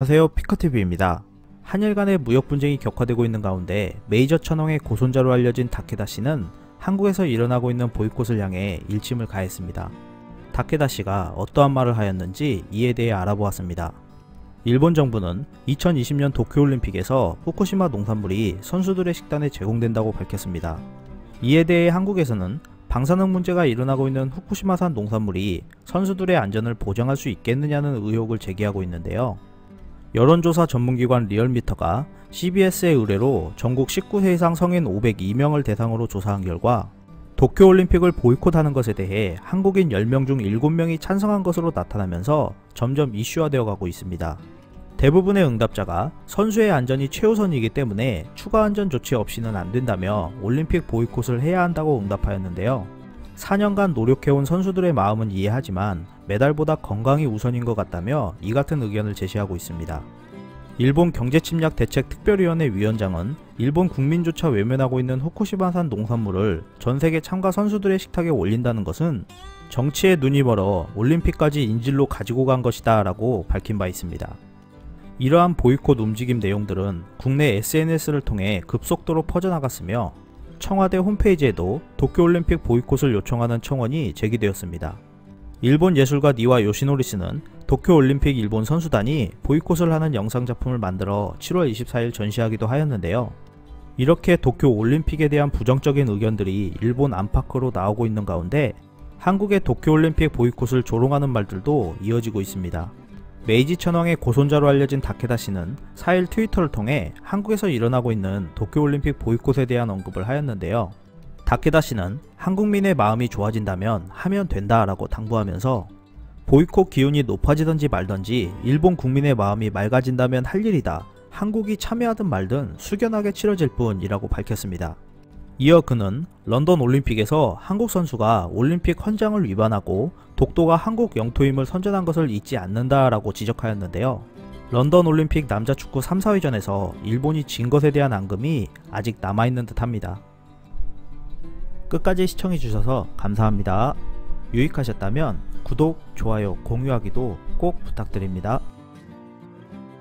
안녕하세요, 피커TV입니다. 한일 간의 무역 분쟁이 격화되고 있는 가운데 메이저 천황의 고손자로 알려진 다케다 씨는 한국에서 일어나고 있는 보이콧을 향해 일침을 가했습니다. 다케다 씨가 어떠한 말을 하였는지 이에 대해 알아보았습니다. 일본 정부는 2020년 도쿄올림픽에서 후쿠시마 농산물이 선수들의 식단에 제공된다고 밝혔습니다. 이에 대해 한국에서는 방사능 문제가 일어나고 있는 후쿠시마산 농산물이 선수들의 안전을 보장할 수 있겠느냐는 의혹을 제기하고 있는데요. 여론조사 전문기관 리얼미터가 CBS의 의뢰로 전국 19세 이상 성인 502명을 대상으로 조사한 결과 도쿄올림픽을 보이콧하는 것에 대해 한국인 10명 중 7명이 찬성한 것으로 나타나면서 점점 이슈화되어 가고 있습니다. 대부분의 응답자가 선수의 안전이 최우선이기 때문에 추가 안전 조치 없이는 안된다며 올림픽 보이콧을 해야 한다고 응답하였는데요. 4년간 노력해온 선수들의 마음은 이해하지만 메달보다 건강이 우선인 것 같다며 이 같은 의견을 제시하고 있습니다. 일본 경제침략대책특별위원회 위원장은 일본 국민조차 외면하고 있는 후쿠시마산 농산물을 전세계 참가 선수들의 식탁에 올린다는 것은 정치에 눈이 멀어 올림픽까지 인질로 가지고 간 것이다 라고 밝힌 바 있습니다. 이러한 보이콧 움직임 내용들은 국내 SNS를 통해 급속도로 퍼져나갔으며 청와대 홈페이지에도 도쿄올림픽 보이콧을 요청하는 청원이 제기되었습니다. 일본 예술가 니와 요시노리 씨는 도쿄올림픽 일본 선수단이 보이콧을 하는 영상작품을 만들어 7월 24일 전시하기도 하였는데요. 이렇게 도쿄올림픽에 대한 부정적인 의견들이 일본 안팎으로 나오고 있는 가운데 한국의 도쿄올림픽 보이콧을 조롱하는 말들도 이어지고 있습니다. 메이지 천황의 고손자로 알려진 다케다 씨는 4일 트위터를 통해 한국에서 일어나고 있는 도쿄올림픽 보이콧에 대한 언급을 하였는데요. 다케다 씨는 한국민의 마음이 좋아진다면 하면 된다라고 당부하면서 보이콧 기운이 높아지든지 말든지 일본 국민의 마음이 맑아진다면 할 일이다. 한국이 참여하든 말든 숙연하게 치러질 뿐이라고 밝혔습니다. 이어 그는 런던 올림픽에서 한국 선수가 올림픽 헌장을 위반하고 독도가 한국 영토임을 선전한 것을 잊지 않는다라고 지적하였는데요. 런던 올림픽 남자축구 3, 4위전에서 일본이 진 것에 대한 앙금이 아직 남아있는 듯 합니다. 끝까지 시청해주셔서 감사합니다. 유익하셨다면 구독, 좋아요, 공유하기도 꼭 부탁드립니다.